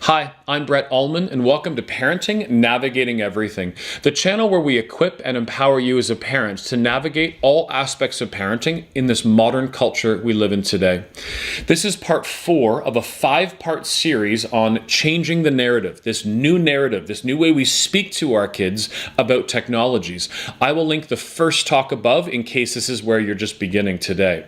Hi, I'm Brett Ullman, and welcome to Parenting Navigating Everything, the channel where we equip and empower you as a parent to navigate all aspects of parenting in this modern culture we live in today. This is part 4 of a 5-part series on changing the narrative, this new way we speak to our kids about technologies. I will link the first talk above in case this is where you're just beginning today.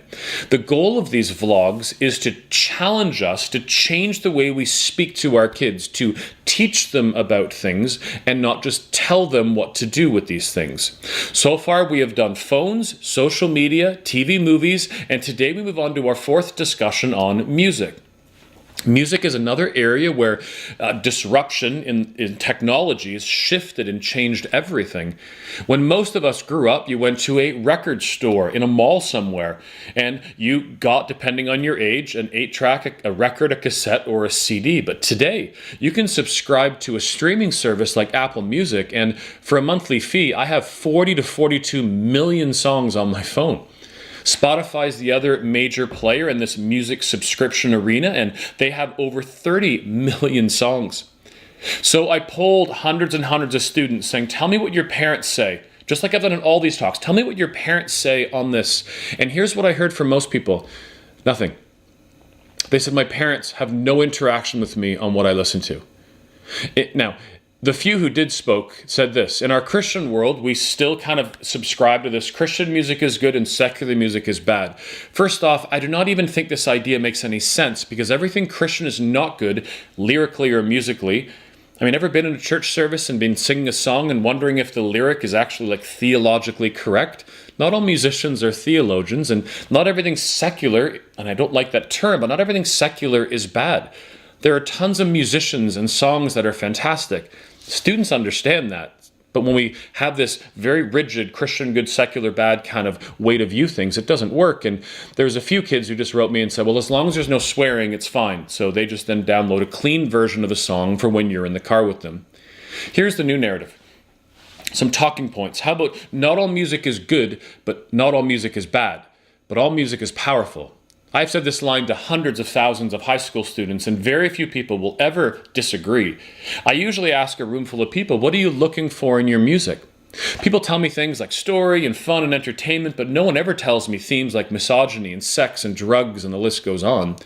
The goal of these vlogs is to challenge us to change the way we speak to our kids, to teach them about things and not just tell them what to do with these things. So far, we have done phones, social media, TV, movies, and today we move on to our 4th discussion on music. Music is another area where disruption in technology has shifted and changed everything. When most of us grew up, you went to a record store in a mall somewhere, and you got, depending on your age, an 8-track, a record, a cassette, or a CD. But today, you can subscribe to a streaming service like Apple Music, and for a monthly fee, I have 40 to 42 million songs on my phone. Spotify is the other major player in this music subscription arena, and they have over 30 million songs. So I polled hundreds and hundreds of students saying, tell me what your parents say. Just like I've done in all these talks, tell me what your parents say on this. And here's what I heard from most people. Nothing. They said, my parents have no interaction with me on what I listen to. Now, the few who did spoke said this: in our Christian world, we still kind of subscribe to this Christian music is good and secular music is bad. First off, I do not even think this idea makes any sense because everything Christian is not good, lyrically or musically. I mean, ever been in a church service and been singing a song and wondering if the lyric is actually like theologically correct? Not all musicians are theologians, and not everything secular, and I don't like that term, but not everything secular is bad. There are tons of musicians and songs that are fantastic. Students understand that, but when we have this very rigid Christian good, secular bad kind of way to view things, it doesn't work. And there's a few kids who just wrote me and said, well, as long as there's no swearing, it's fine. So they just then download a clean version of a song for when you're in the car with them. Here's the new narrative. Some talking points. How about not all music is good, but not all music is bad, but all music is powerful. I've said this line to hundreds of thousands of high school students, and very few people will ever disagree. I usually ask a room full of people, what are you looking for in your music? People tell me things like story and fun and entertainment, but no one ever tells me themes like misogyny and sex and drugs, and the list goes on.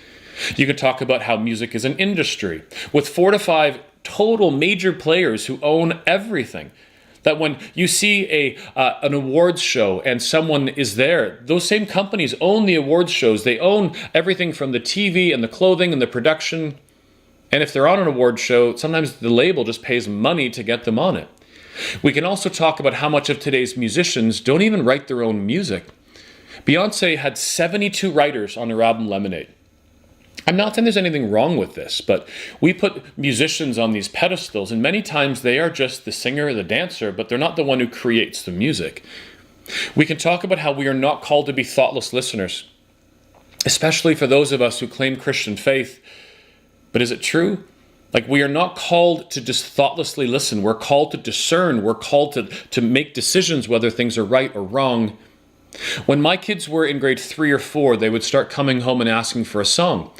You could talk about how music is an industry, with 4 to 5 total major players who own everything. That when you see an awards show and someone is there, those same companies own the awards shows. They own everything from the TV and the clothing and the production. And if they're on an awards show, sometimes the label just pays money to get them on it. We can also talk about how much of today's musicians don't even write their own music. Beyonce had 72 writers on her album Lemonade. I'm not saying there's anything wrong with this, but we put musicians on these pedestals, and many times they are just the singer or the dancer, but they're not the one who creates the music. We can talk about how we are not called to be thoughtless listeners, especially for those of us who claim Christian faith. But is it true? Like, we are not called to just thoughtlessly listen. We're called to discern. We're called to make decisions whether things are right or wrong. When my kids were in grade 3 or 4, they would start coming home and asking for a song.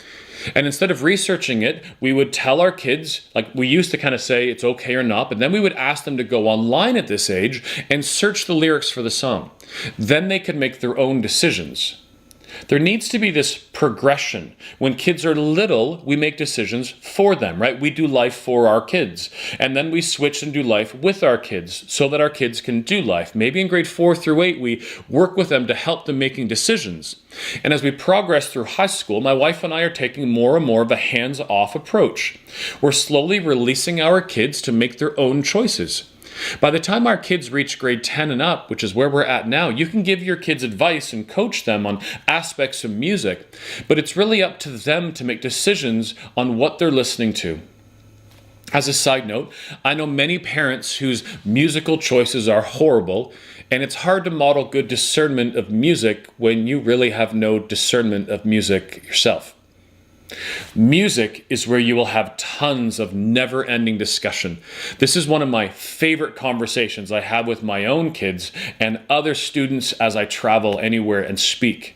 And instead of researching it, we would tell our kids, like we used to kind of say it's okay or not, but then we would ask them to go online at this age and search the lyrics for the song. Then they could make their own decisions. There needs to be this progression. When kids are little, we make decisions for them, right? We do life for our kids. And then we switch and do life with our kids so that our kids can do life. Maybe in grade 4 through 8, we work with them to help them making decisions. And as we progress through high school, my wife and I are taking more and more of a hands-off approach. We're slowly releasing our kids to make their own choices. By the time our kids reach grade 10 and up, which is where we're at now, you can give your kids advice and coach them on aspects of music, but it's really up to them to make decisions on what they're listening to. As a side note, I know many parents whose musical choices are horrible, and it's hard to model good discernment of music when you really have no discernment of music yourself. Music is where you will have tons of never-ending discussion. This is one of my favorite conversations I have with my own kids and other students as I travel anywhere and speak.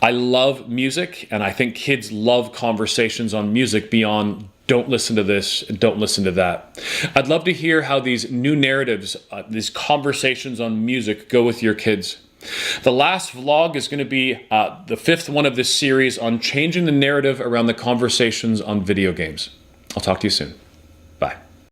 I love music, and I think kids love conversations on music beyond don't listen to this, don't listen to that. I'd love to hear how these new narratives, these conversations on music go with your kids. The last vlog is going to be the 5th one of this series on changing the narrative around the conversations on video games. I'll talk to you soon.